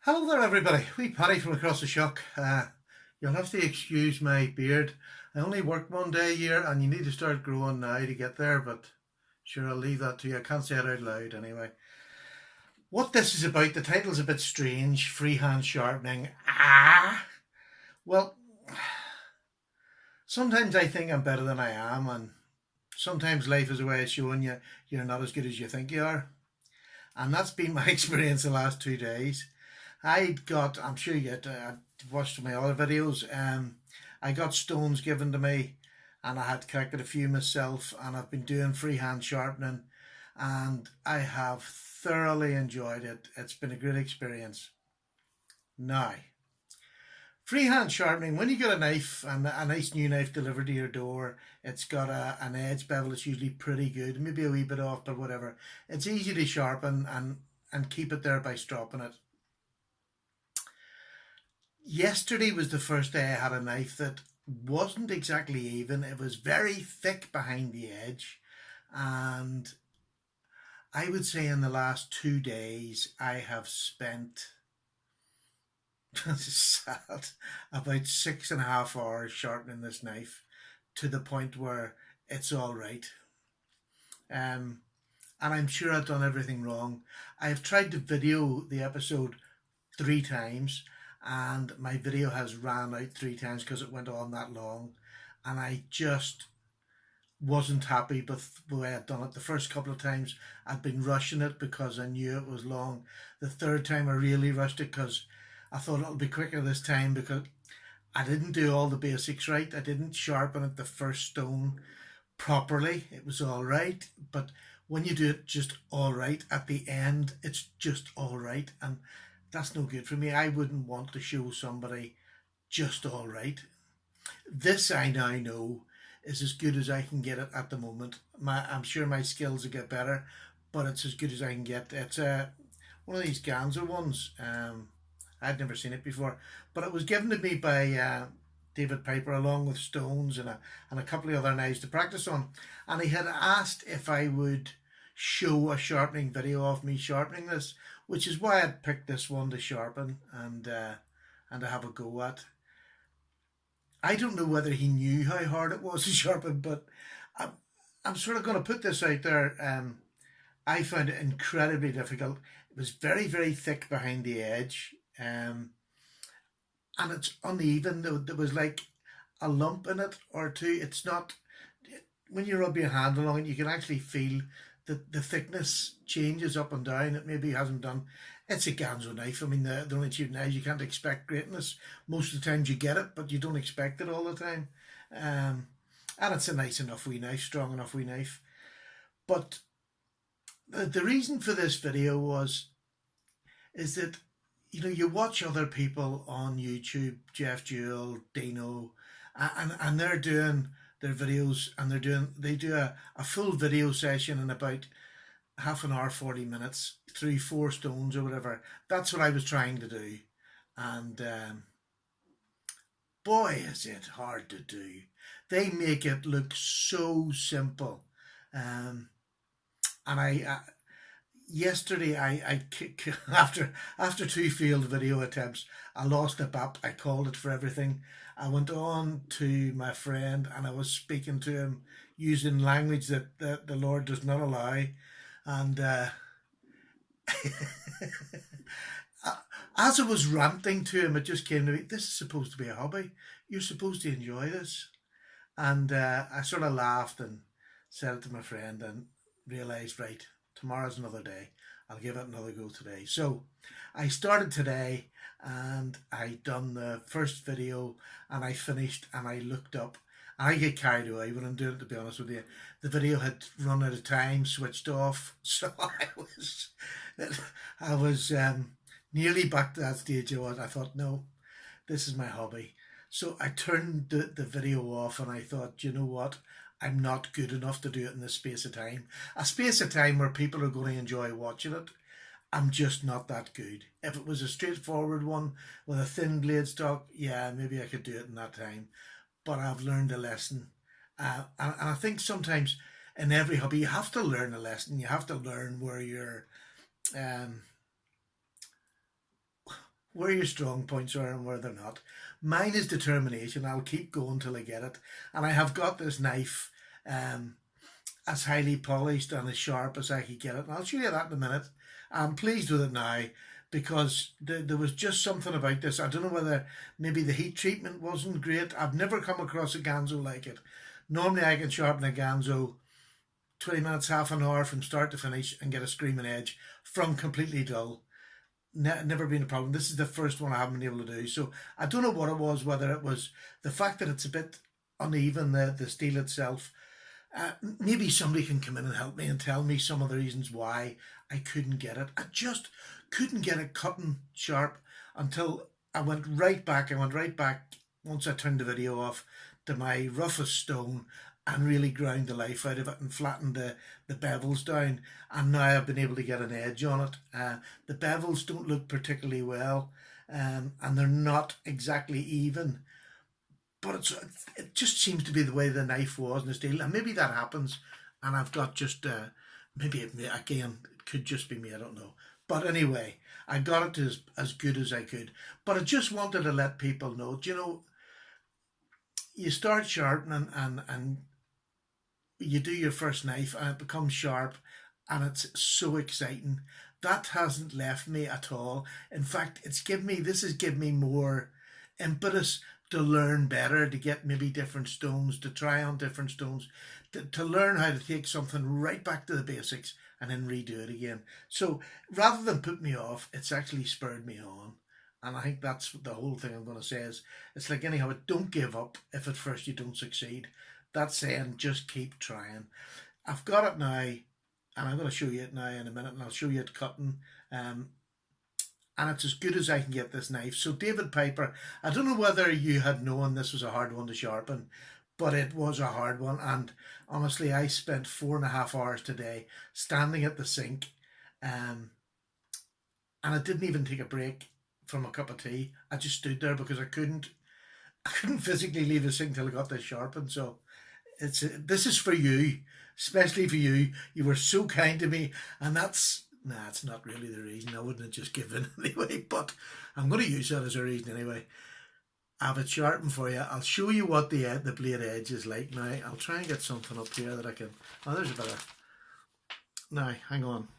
Hello there everybody, wee Paddy from across the shock. You'll have to excuse my beard. I only work one day a year and you need to start growing now to get there, but sure, I'll leave that to you. I can't say it out loud anyway. What this is about, the title's a bit strange, freehand sharpening. Well, sometimes I think I'm better than I am, and sometimes life is a way of showing you you're not as good as you think you are. And that's been my experience the last 2 days. I'm sure you watched my other videos. I got stones given to me and I had collected a few myself, and I've been doing freehand sharpening and I have thoroughly enjoyed it. It's been a great experience. Now, freehand sharpening, when you get a knife and a nice new knife delivered to your door, it's got an edge bevel that's usually pretty good, maybe a wee bit off, but whatever. It's easy to sharpen and keep it there by stropping it. Yesterday was the first day I had a knife that wasn't exactly even. It was very thick behind the edge, and I would say in the last 2 days I have spent this is sad, about 6.5 hours sharpening this knife to the point where it's all right. And I'm sure I've done everything wrong. I've tried to video the episode 3 times and my video has ran out 3 times because it went on that long, and I just wasn't happy with the way I'd done it. The first couple of times I'd been rushing it because I knew it was long. The third time I really rushed it because I thought it'll be quicker this time, because I didn't do all the basics right. I didn't sharpen at the first stone properly. It was all right, but when you do it just all right at the end, it's just all right, and that's no good for me. I wouldn't want to show somebody just all right. This I now know is as good as I can get it at the moment. I'm sure my skills will get better, but it's as good as I can get. It's one of these Ganzo ones. I'd never seen it before, but it was given to me by David Piper along with stones and a couple of other knives to practice on. And he had asked if I would show a sharpening video of me sharpening this, which is why I'd picked this one to sharpen and to have a go at. I don't know whether he knew how hard it was to sharpen, but I'm sort of going to put this out there. I found it incredibly difficult. It was very, very thick behind the edge. And it's uneven. There was like a lump in it or two. It's not, when you rub your hand along it, you can actually feel that the thickness changes up and down. It maybe hasn't done. It's a Ganzo knife. I mean, the only cheap knives, you can't expect greatness. Most of the times you get it, but you don't expect it all the time. And it's a nice enough wee knife, strong enough wee knife. But the reason for this video is that, you know, you watch other people on YouTube, Jeff Jewell, Dino, and they're doing their videos, and they do a full video session in about half an hour, 40 minutes through 4 stones or whatever. That's what I was trying to do, and boy, is it hard to do. They make it look so simple, and yesterday I after 2 failed video attempts, I lost a bat. I called it for everything. I went on to my friend and I was speaking to him using language that the Lord does not allow, and as I was ranting to him, it just came to me, this is supposed to be a hobby. You're supposed to enjoy this. And I sort of laughed and said it to my friend and realised, right, tomorrow's another day. I'll give it another go today. So I started today and I done the first video and I finished and I looked up. And I get carried away when I'm doing it, to be honest with you. The video had run out of time, switched off. So I was nearly back to that stage I was. I thought, no, this is my hobby. So I turned the video off and I thought, you know what? I'm not good enough to do it in this space of time. A space of time where people are going to enjoy watching it. I'm just not that good. If it was a straightforward one with a thin blade stock, yeah, maybe I could do it in that time. But I've learned a lesson. And I think sometimes in every hobby, you have to learn a lesson. You have to learn where you're where your strong points are and where they're not. Mine is determination. I'll keep going till I get it. And I have got this knife as highly polished and as sharp as I could get it. And I'll show you that in a minute. I'm pleased with it now because there was just something about this. I don't know whether maybe the heat treatment wasn't great. I've never come across a Ganzo like it. Normally I can sharpen a Ganzo 20 minutes, half an hour from start to finish and get a screaming edge from completely dull. Never been a problem. This is the first one I haven't been able to do. So I don't know what it was, whether it was the fact that it's a bit uneven, the steel itself. Maybe somebody can come in and help me and tell me some of the reasons why I couldn't get it. I just couldn't get it cutting sharp until I went right back. I went right back once I turned the video off to my roughest stone and really ground the life out of it and flattened the bevels down. And now I've been able to get an edge on it. The bevels don't look particularly well, and they're not exactly even. But it just seems to be the way the knife was in the steel. And maybe that happens and I've got just, maybe again, it could just be me, I don't know. But anyway, I got it as good as I could. But I just wanted to let people know, you know, you start sharpening and you do your first knife and it becomes sharp and it's so exciting. That hasn't left me at all. In fact, this has given me more impetus to learn better, to get maybe different stones, to try on different stones, to learn how to take something right back to the basics and then redo it again. So rather than put me off, it's actually spurred me on. And I think that's the whole thing I'm going to say is, it's like anyhow, don't give up if at first you don't succeed. That's saying just keep trying. I've got it now, and I'm going to show you it now in a minute, and I'll show you it cutting. And it's as good as I can get this knife. So David Piper, I don't know whether you had known this was a hard one to sharpen, but it was a hard one. And honestly, I spent 4.5 hours today standing at the sink, and I didn't even take a break from a cup of tea. I just stood there because I couldn't physically leave the sink till I got this sharpened. So this is for you, especially for you. You were so kind to me, and it's not really the reason. I wouldn't have just given anyway, but I'm going to use that as a reason anyway. I have it sharpened for you. I'll show you what the blade edge is like now. I'll try and get something up here that I can. Oh, there's a bit of. Now, hang on.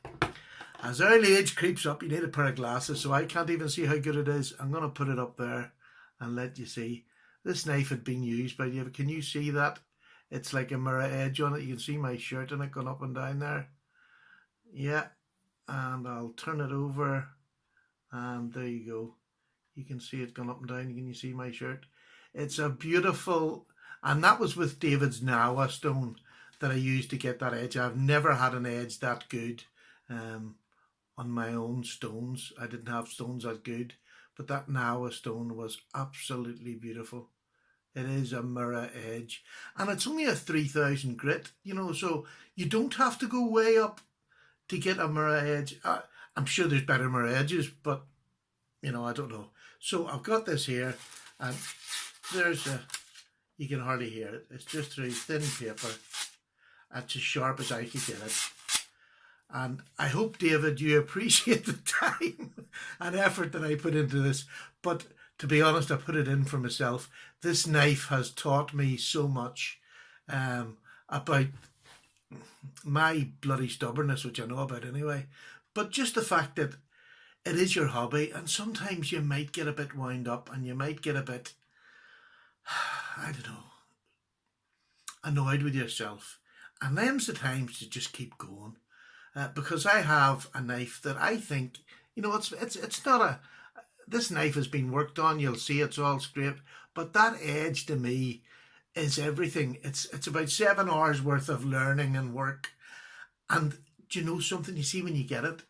As early age creeps up, you need a pair of glasses, so I can't even see how good it is. I'm going to put it up there and let you see. This knife had been used by you. Can you see that? It's like a mirror edge on it. You can see my shirt in it going up and down there. Yeah. And I'll turn it over, and there you go. You can see it going up and down. Can you see my shirt? It's a beautiful, and that was with David's Nawa stone that I used to get that edge. I've never had an edge that good on my own stones. I didn't have stones that good, but that Nawa stone was absolutely beautiful. It is a mirror edge, and it's only a 3000 grit, you know, so you don't have to go way up to get a mirror edge. I'm sure there's better mirror edges, but you know, I don't know. So I've got this here, and you can hardly hear it. It's just through thin paper. It's as sharp as I could get it. And I hope, David, you appreciate the time and effort that I put into this. But to be honest, I put it in for myself. This knife has taught me so much about my bloody stubbornness, which I know about anyway. But just the fact that it is your hobby, and sometimes you might get a bit wound up and you might get a bit, I don't know, annoyed with yourself. And them's the times to just keep going. Because I have a knife that I think, you know, it's not a, this knife has been worked on, you'll see it's all scraped, but that edge to me is everything. It's about 7 hours worth of learning and work. And do you know something? You see when you get it,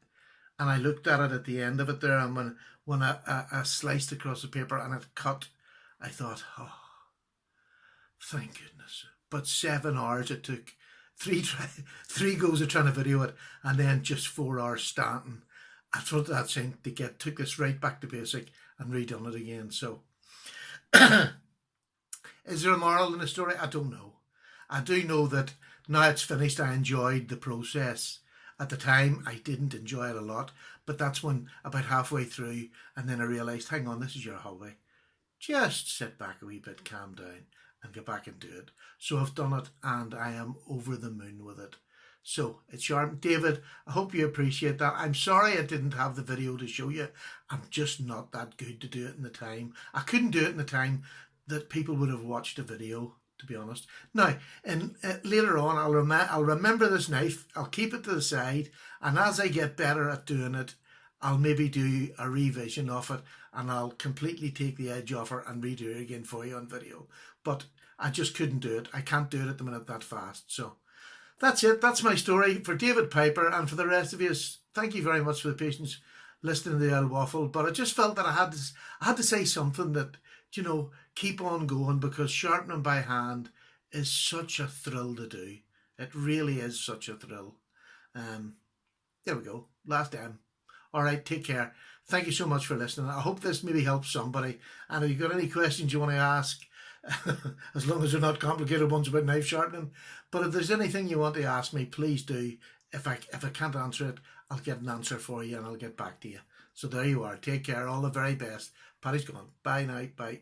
and I looked at it at the end of it there, and when I sliced across the paper and it cut, I thought, oh, thank goodness. But 7 hours it took. Three goes of trying to video it, and then just 4 hours standing. I thought that thing took this right back to basic and redone it again. So is there a moral in the story? I don't know. I do know that now it's finished, I enjoyed the process. At the time, I didn't enjoy it a lot, but that's when about halfway through, and then I realised, hang on, this is your hobby. Just sit back a wee bit, calm down, and get back into it. So I've done it, and I am over the moon with it. So it's sharp. David, I hope you appreciate that. I'm sorry I didn't have the video to show you. I'm just not that good to do it in the time. I couldn't do it in the time that people would have watched the video, to be honest. Now, and later on, I'll remember this knife. I'll keep it to the side, and as I get better at doing it, I'll maybe do a revision of it, and I'll completely take the edge off her and redo it again for you on video. But I just couldn't do it. I can't do it at the minute that fast. So that's it. That's my story for David Piper, and for the rest of you. Thank you very much for the patience listening to the old waffle. But I just felt that I had to say something that, you know, keep on going, because sharpening by hand is such a thrill to do. It really is such a thrill. There we go. Last time. All right, take care. Thank you so much for listening. I hope this maybe helps somebody. And if you've got any questions you want to ask, as long as they're not complicated ones about knife sharpening, but if there's anything you want to ask me, please do. If I can't answer it, I'll get an answer for you and I'll get back to you. So there you are. Take care. All the very best. Paddy's gone. Bye now. Bye.